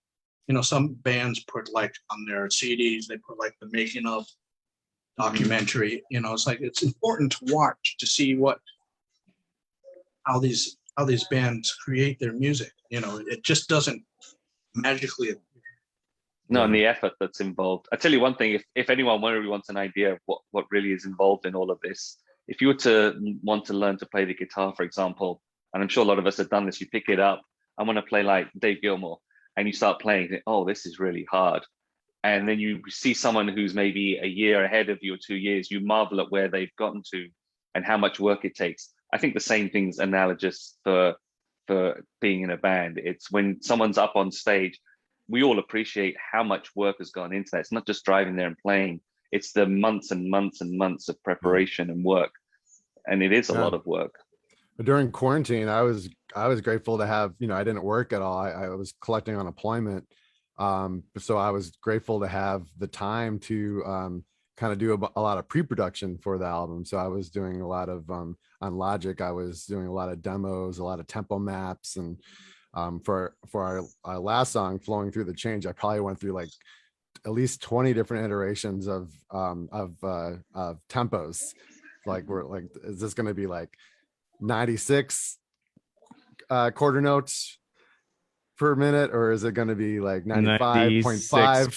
some bands put like on their CDs, they put like the making of documentary, it's like, it's important to watch to see how these bands create their music. It just doesn't magically. No, Yeah. and the effort that's involved. I tell you one thing, if anyone really wants an idea of what really is involved in all of this, if you were to want to learn to play the guitar, for example, and I'm sure a lot of us have done this, you pick it up, I want to play like Dave Gilmour, and you start playing, you think, oh, this is really hard. And then you see someone who's maybe a year ahead of you or 2 years, you marvel at where they've gotten to and how much work it takes. I think the same thing's analogous for being in a band. It's when someone's up on stage, we all appreciate how much work has gone into that. It's not just driving there and playing. It's the months and months and months of preparation and work. And it is a Yeah. lot of work. But during quarantine, I was grateful to have, I didn't work at all. I was collecting unemployment. So I was grateful to have the time to kind of do a lot of pre-production for the album. So I was doing a lot of on Logic, I was doing a lot of demos, a lot of tempo maps, and for our last song, Flowing Through the Change, I probably went through like at least 20 different iterations of tempos. Like, we're like, is this going to be like 96 quarter notes, per minute, or is it going to be like 95.5?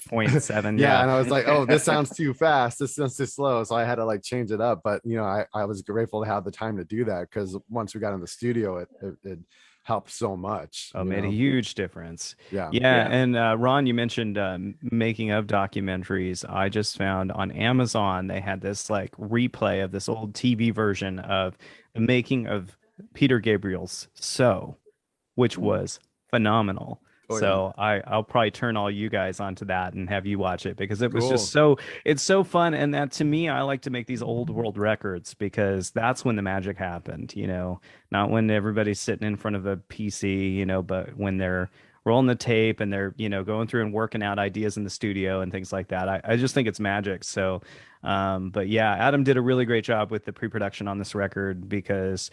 96.7. Yeah, Yeah. and I was like, oh, this sounds too fast, this sounds too slow, so I had to like change it up. But I was grateful to have the time to do that, because once we got in the studio, it helped so much. Oh, made a huge difference. Yeah. Yeah. Yeah. And Ron, you mentioned making of documentaries. I just found on Amazon they had this like replay of this old TV version of the making of Peter Gabriel's So, which was phenomenal. Oh, yeah. So I'll probably turn all you guys onto that and have you watch it, because it was Cool. just it's so fun. And that, to me, I like to make these old world records, because that's when the magic happened, not when everybody's sitting in front of a PC, but when they're rolling the tape and they're, going through and working out ideas in the studio and things like that. I just think it's magic. So, but yeah, Adam did a really great job with the pre-production on this record, because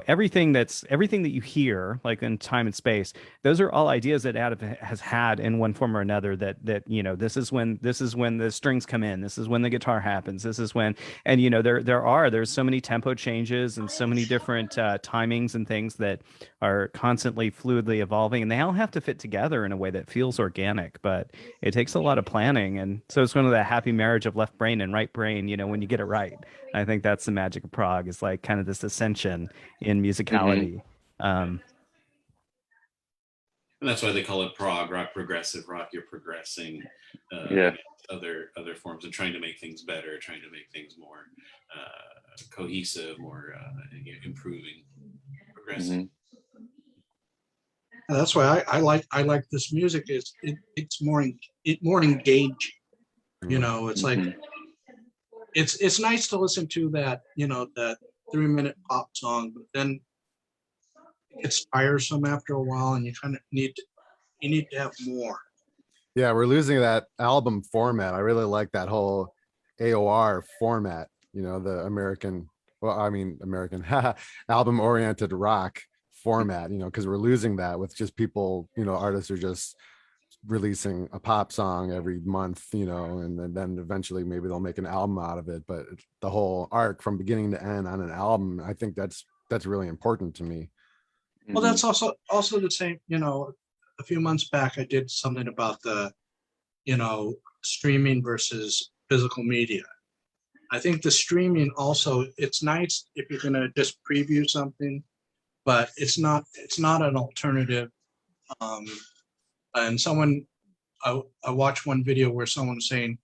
everything that you hear, like in Time and Space, those are all ideas that Adam has had in one form or another, that this is when the strings come in, this is when the guitar happens, this is when, and there's so many tempo changes and so many different timings and things that are constantly fluidly evolving, and they all have to fit together in a way that feels organic, but it takes a lot of planning. And so it's one of the happy marriage of left brain and right brain, when you get it right. I think that's the magic of Prague, is like kind of this ascension in musicality. And that's why they call it prog rock, progressive rock. You're progressing Yeah. other forms and trying to make things better, trying to make things more cohesive, more improving, progressing. And that's why I like this music. It's more engaging. It's like it's nice to listen to that, that 3-minute pop song, but then it's tiresome after a while, and you kind of need to have more. Yeah, we're losing that album format. I really like that whole AOR format, the American album oriented rock format, because we're losing that with just people, artists are just releasing a pop song every month, and then eventually maybe they'll make an album out of it. But the whole arc from beginning to end on an album, I think that's really important to me. Well, that's also the same, a few months back I did something about the, streaming versus physical media. I think the streaming also, it's nice if you're going to just preview something, but it's not an alternative. And I watched one video where someone was saying,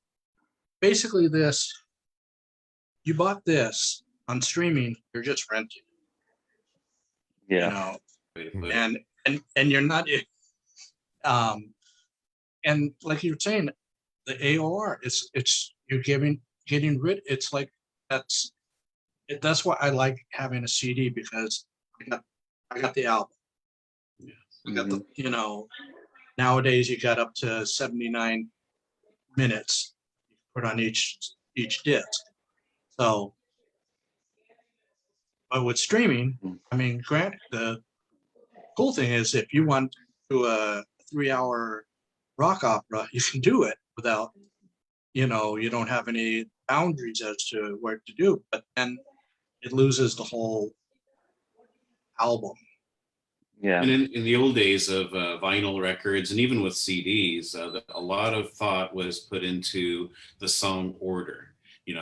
basically this, you bought this on streaming, you're just renting. Yeah. And you're not, and like you were saying, the AOR, it's you're getting rid. It's like that's why I like having a CD, because I got the album. Yeah. I got the, nowadays you got up to 79 minutes put on each disc. So, but with streaming, I mean, the cool thing is, if you want to do a 3-hour rock opera, you can do it without, you don't have any boundaries as to where to do, but then it loses the whole album. Yeah. And in the old days of vinyl records, and even with CDs, a lot of thought was put into the song order,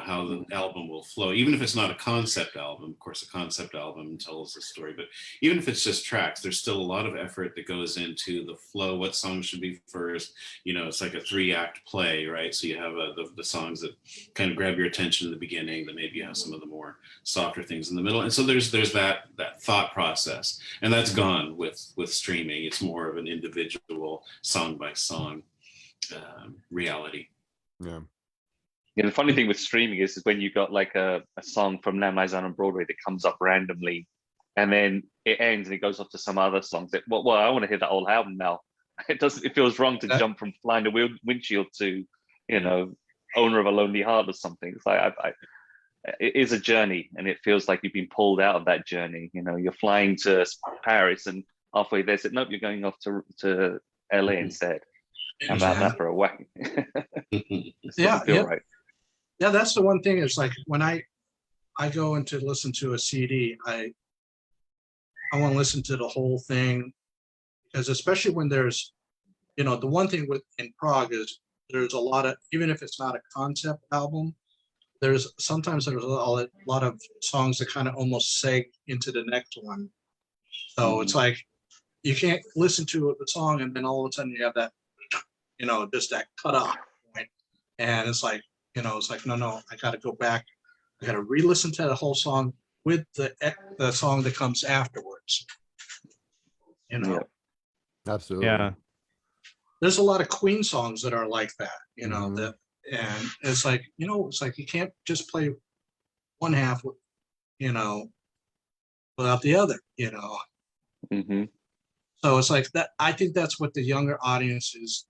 how the album will flow. Even if it's not a concept album, of course, a concept album tells a story, but even if it's just tracks, there's still a lot of effort that goes into the flow, what songs should be first. It's like a 3-act play, right? So you have the songs that kind of grab your attention in the beginning, then maybe you have some of the more softer things in the middle. And so there's that thought process, and that's gone with streaming. It's more of an individual song by song reality. Yeah. Yeah, the funny thing with streaming is when you got like a song from Lamb Lies Down on Broadway that comes up randomly, and then it ends and it goes off to some other songs that, well, I want to hear that whole album now. It feels wrong to jump from Flying the Windshield to, Owner of a Lonely Heart or something. It's like, it is a journey, and it feels like you've been pulled out of that journey. You're flying to Paris, and halfway there said, nope, you're going off to LA instead. How about that for a whack? Yeah. Right. Yeah, that's the one thing. Is like when I go in to listen to a CD, I want to listen to the whole thing, because especially when there's, you know, the one thing with in Prague is there's a lot of, even if it's not a concept album, there's sometimes there's a lot of songs that kind of almost seg into the next one. So it's like you can't listen to the song and then all of a sudden you have that, you know, just that cut off point. And it's like, you know, it's like, no, I got to go back. I got to re-listen to the whole song with the song that comes afterwards. You know, Absolutely. Yeah. there's a lot of Queen songs that are like that, you know, Mhm. that, and it's like, you know, it's like you can't just play one half, you know, without the other, you know. Hmm. So it's like that. I think that's what the younger audiences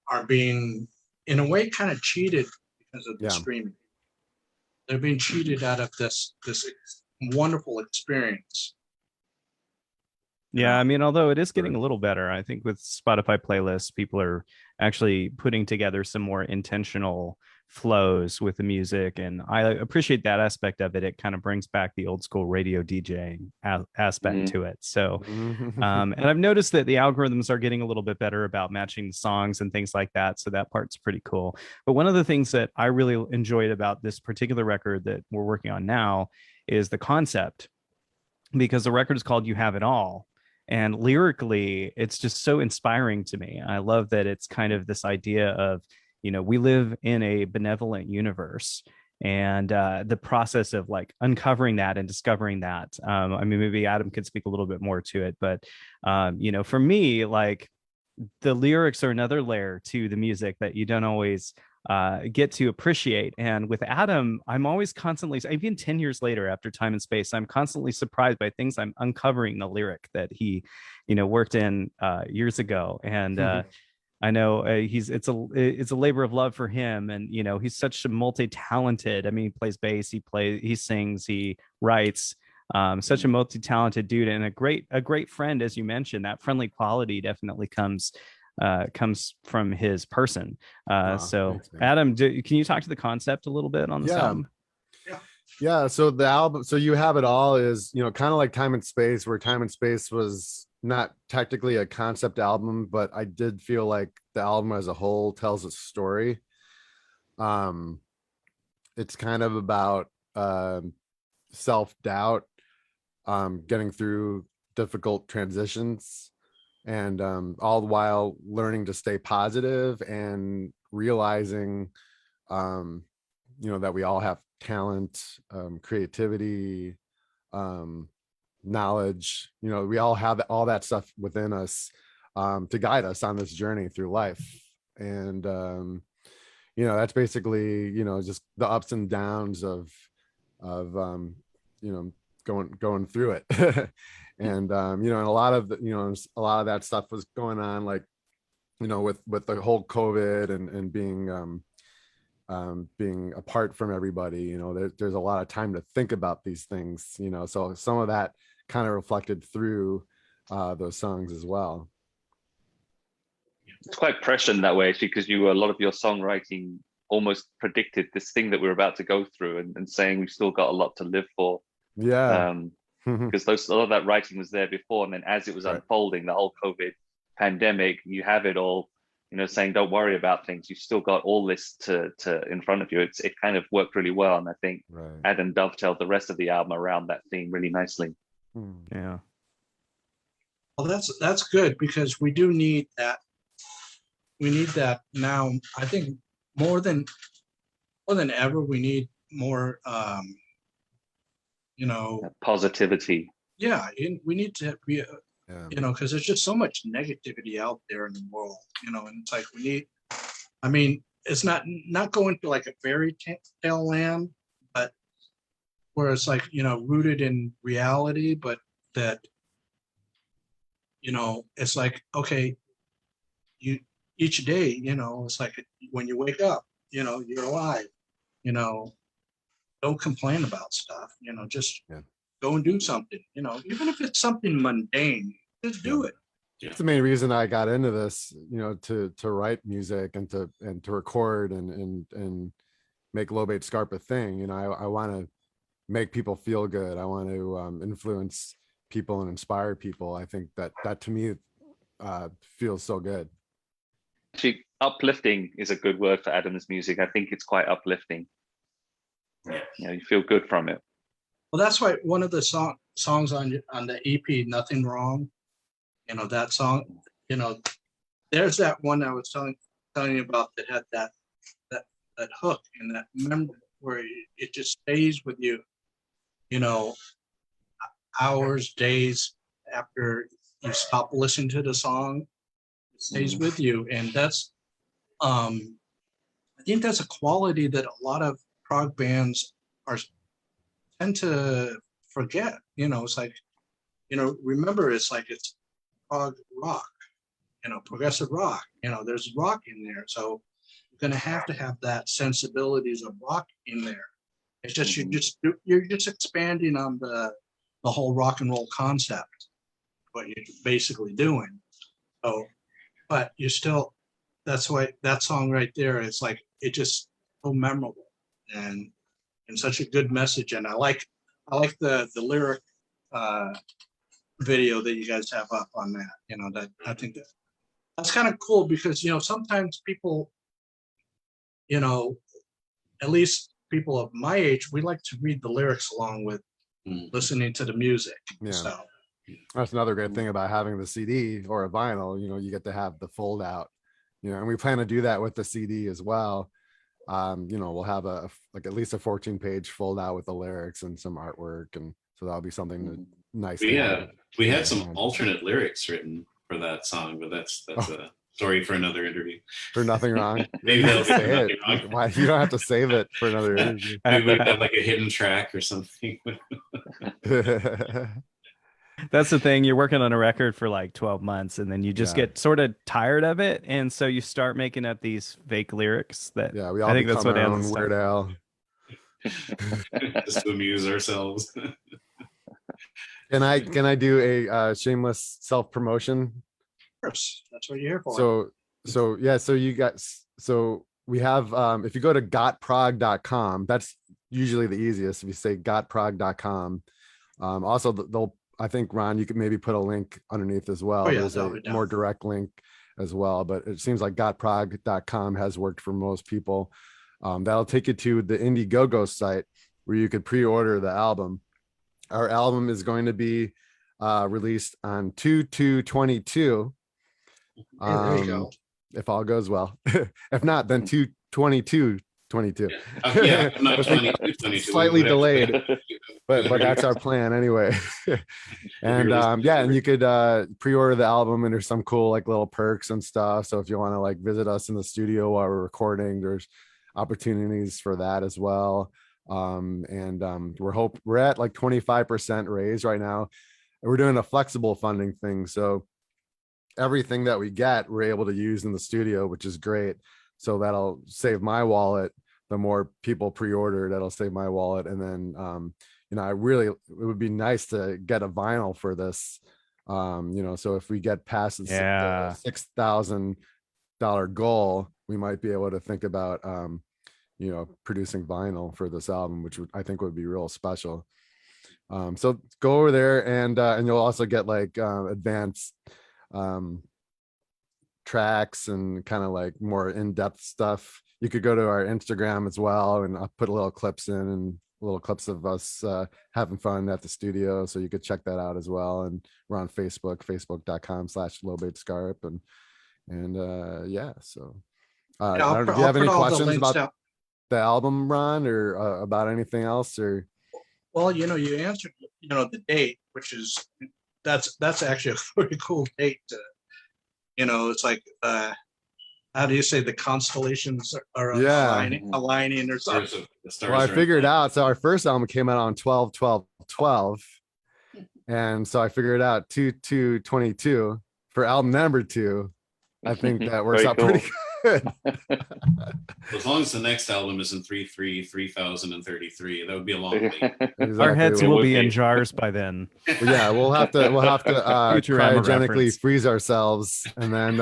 are being, in a way, kind of cheated because of the Yeah. streaming. They're being cheated out of this wonderful experience. Yeah, I mean, although it is getting a little better, I think with Spotify playlists, people are actually putting together some more intentional flows with the music, and I appreciate that aspect of it. It kind of brings back the old school radio DJing aspect to it. So, and I've noticed that the algorithms are getting a little bit better about matching the songs and things like that. So that part's pretty cool. But one of the things that I really enjoyed about this particular record that we're working on now is the concept, because the record is called You Have It All. And lyrically, it's just so inspiring to me. I love that it's kind of this idea of, you know, we live in a benevolent universe, and the process of like uncovering that and discovering that. I mean, maybe Adam could speak a little bit more to it, but you know, for me, like the lyrics are another layer to the music that you don't always get to appreciate. And with Adam, I'm always constantly, even 10 years later after Time and Space, I'm constantly surprised by things I'm uncovering the lyric that he, you know, worked in years ago. And I know it's a labor of love for him. And, you know, he's such a multi-talented, I mean, he plays bass, he sings, he writes, such a multi-talented dude, and a great friend. As you mentioned, that friendly quality definitely comes from his person. So Thanks, man. Adam, can you talk to the concept a little bit on this album? Yeah, so the album, so You Have It All is, you know, kind of like Time and Space, where Time and Space was not technically a concept album, but I did feel like the album as a whole tells a story. It's kind of about self-doubt, getting through difficult transitions, and all the while learning to stay positive and realizing you know, that we all have talent, creativity, knowledge. You know, we all have all that stuff within us to guide us on this journey through life. And you know, that's basically, you know, just the ups and downs of you know, going through it. And you know, and a lot of that stuff was going on, like, you know, with the whole COVID and being apart from everybody. You know, there's a lot of time to think about these things, you know, so some of that kind of reflected through those songs as well. It's quite prescient that way, actually, because a lot of your songwriting almost predicted this thing that we're about to go through, and saying we've still got a lot to live for. Yeah. Because a lot of that writing was there before, and then as it was unfolding, the whole COVID pandemic, You Have It All, you know, saying don't worry about things. You've still got all this to in front of you. It kind of worked really well, and I think Adam dovetailed the rest of the album around that theme really nicely. Yeah. Well, that's good, because we do need that. We need that now. I think more than ever, we need more. You know, positivity. Yeah, we need to be, you know, because there's just so much negativity out there in the world, you know, and it's like we need. I mean, it's not going to like a fairy tale land, but where it's like, you know, rooted in reality, but that, you know, it's like, okay, you each day, you know, it's like when you wake up, you know, you're alive, you know, don't complain about stuff, you know, just go and do something, you know, even if it's something mundane, just do it. It's the main reason I got into this, you know, to write music and to record and make Lobate Scarp a thing. You know, I want to make people feel good. I want to influence people and inspire people. I think that to me feels so good. Actually, uplifting is a good word for Adam's music. I think it's quite uplifting. You know, you feel good from it. Well, that's why one of the songs on the EP, Nothing Wrong, you know, that song, you know, there's that one I was telling you about that had that hook and that memory where it just stays with you, you know, hours, days after you stop listening to the song, it stays with you. And that's, I think that's a quality that a lot of prog bands tend to forget. You know, it's like, you know, remember, it's like it's prog rock, you know, progressive rock, you know, there's rock in there. So you're going to have that sensibilities of rock in there. It's just, you're just expanding on the whole rock and roll concept, what you're basically doing. So, but you're still, that's why that song right there, it's like, it just so memorable and such a good message. And I like the lyric video that you guys have up on that, you know, that I think that's kind of cool because, you know, sometimes people, you know, at least people of my age, we like to read the lyrics along with listening to the music. Yeah. So That's another great thing about having the CD or a vinyl, you know, you get to have the fold out, you know, and we plan to do that with the CD as well. You know, we'll have like at least a 14-page fold out with the lyrics and some artwork. And so that'll be something nice. We had some alternate lyrics written for that song, but that's a story for another interview. For Nothing Wrong. Maybe that'll say be it. Nothing Wrong. Why you don't have to save it for another interview. Maybe we have like a hidden track or something. That's the thing. You're working on a record for like 12 months and then you just get sort of tired of it. And so you start making up these fake lyrics that we all I think that's what our Alan's own Weird Al. Just to amuse ourselves. Can I do a shameless self-promotion? that's what you're here for. So we have if you go to gotprog.com, that's usually the easiest. If you say gotprog.com, also I think Ron, you could maybe put a link underneath as well. There's a more direct link as well, but it seems like gotprog.com has worked for most people. That'll take you to the Indiegogo site where you could pre-order the album. Our album is going to be released on 2/2/22. There you go. If all goes well. If not, then 2/22/22. Yeah, not 22. Slightly delayed, but that's our plan anyway. And and you could pre-order the album, and there's some cool like little perks and stuff. So if you want to like visit us in the studio while we're recording, there's opportunities for that as well. We're at like 25% raise right now. We're doing a flexible funding thing, so everything that we get we're able to use in the studio, which is great. So that'll save my wallet. The more people pre-order, that'll save my wallet. And then you know, it would be nice to get a vinyl for this. You know, so if we get past the $6,000 goal, we might be able to think about you know, producing vinyl for this album, which I think would be real special. So go over there and you'll also get like advanced tracks and kind of like more in-depth stuff. You could go to our Instagram as well, and I'll put little clips in and little clips of us having fun at the studio, so you could check that out as well. And we're on Facebook, facebook.com/Lobate Scarp, and so do you have any questions about the album, Ron, or about anything else? Or well, you know, you answered, you know, the date, which is that's actually a pretty cool date to, you know, it's like how do you say, the constellations are aligning or something? Well, I figured out, so our first album came out on 12/12/12, and so I figured out 2/2/22 for album number 2. I think that works out pretty good. As long as the next album is in 3/3/3033, that would be a long wait. Exactly. Our heads will be in jars by then. Well, yeah, we'll have to cryogenically freeze ourselves, and then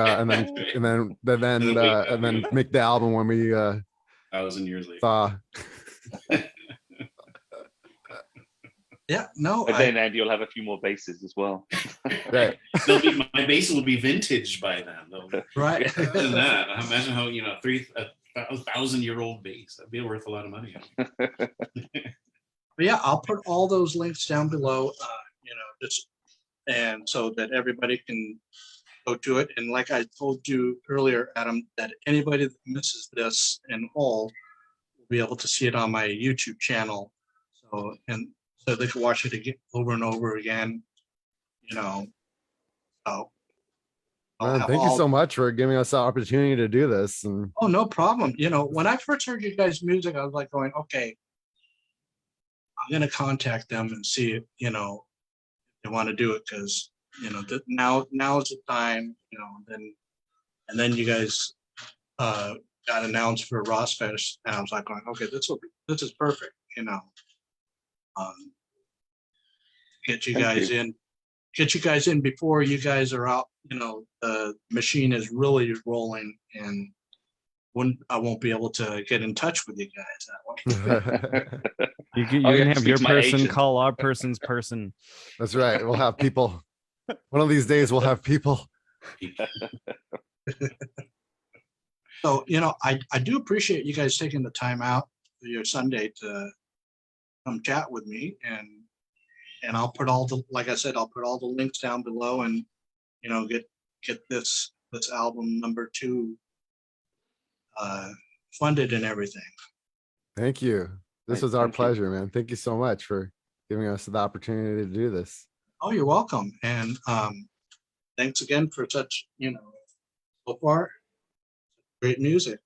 make the album when we 1,000 years later. thaw. Yeah, no, But then, Andy, you'll have a few more bases as well. Right. My bass will be vintage by then. right. Other than that, imagine how, 1,000-year-old bass. That'd be worth a lot of money. But yeah, I'll put all those links down below, just, and so that everybody can go to it. And like I told you earlier, Adam, that anybody that misses this in whole will be able to see it on my YouTube channel. So they can watch it again, over and over again, so. I'll Man, have thank you all- so much for giving us the opportunity to do this. And Oh, no problem. When I first heard you guys' music, I was like going, okay, I'm gonna contact them and see if, they want to do it, because, now is the time, and then you guys got announced for Rossfest, and I was like going, okay, this is perfect, get you Thank guys you. in before you guys are out, the machine is really rolling, and I won't be able to get in touch with you guys that way. You can, Oh, you yeah, can have speak your to my person agent. call our person's person. That's right. We'll have people. One of these days, we'll have people. So, I do appreciate you guys taking the time out for your Sunday to come chat with me, and I'll put like I said, I'll put all the links down below, and, get this album number 2 funded and everything. Thank you. This was our Thank you. pleasure, man. Thank you so much for giving us the opportunity to do this. Oh, you're welcome. And thanks again for such, so far, great music.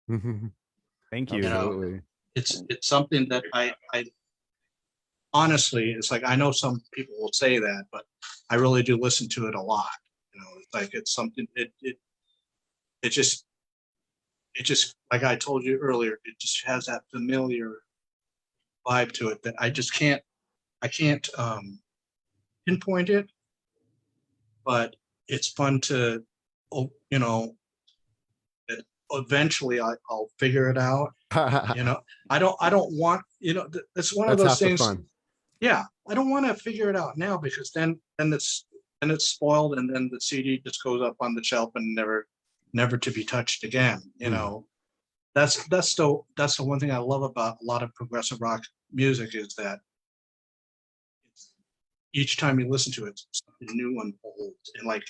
Thank you. Absolutely. It's something that I honestly, it's like, I know some people will say that, but I really do listen to it a lot. It's like, it's something, it just, like I told you earlier, it just has that familiar vibe to it that I can't pinpoint it, but it's fun to, eventually I'll figure it out. I don't want, it's one of That's those half the things. fun. Yeah, I don't want to figure it out now, because then it's spoiled, and then the CD just goes up on the shelf and never to be touched again. That's the one thing I love about a lot of progressive rock music, is that each time you listen to it, something new unfolds. And like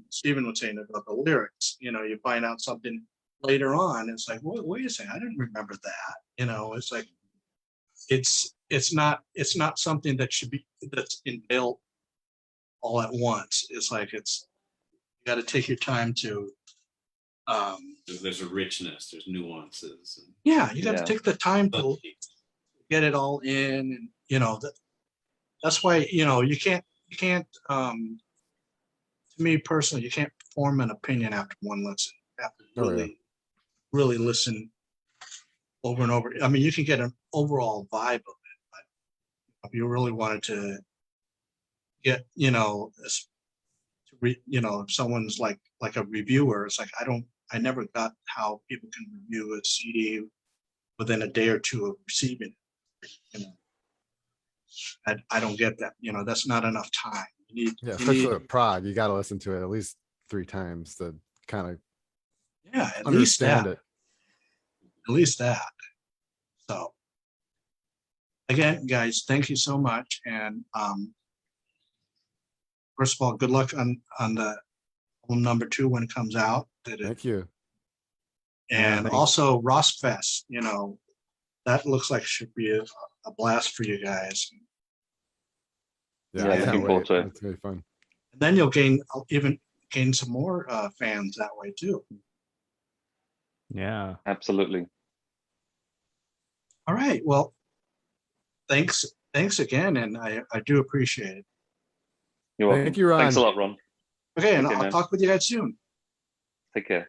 Steven was saying about the lyrics, you find out something later on. It's like, wait a second, I didn't remember that. It's like, it's not something that's inbuilt all at once. It's like, you got to take your time to. There's a richness, there's nuances. Yeah, you got to Yeah. take the time to get it all in, and that's why you can't to me personally, you can't form an opinion after one listen. You have to really listen over and over. I mean, you can get an overall vibe of it, but if you really wanted to get, if someone's like a reviewer, it's like, I never got how people can review a CD within a day or two of receiving it. I don't get that. That's not enough time. Especially with Prague, you got to listen to it at least 3 times to kind of at understand it. At least that. So again, guys, thank you so much. And first of all, good luck on the album number 2 when it comes out. Thank you. And thanks. also Rossfest, that looks like it should be a blast for you guys. Yeah, I can't looking forward wait. to it. It's really fun. And then you'll even gain some more fans that way too. Yeah. Absolutely. All right. Well, thanks again, and I do appreciate it. You're welcome. Thank you, Ron. Thanks a lot, Ron. Okay, and Okay, I'll man. talk with you guys soon. Take care.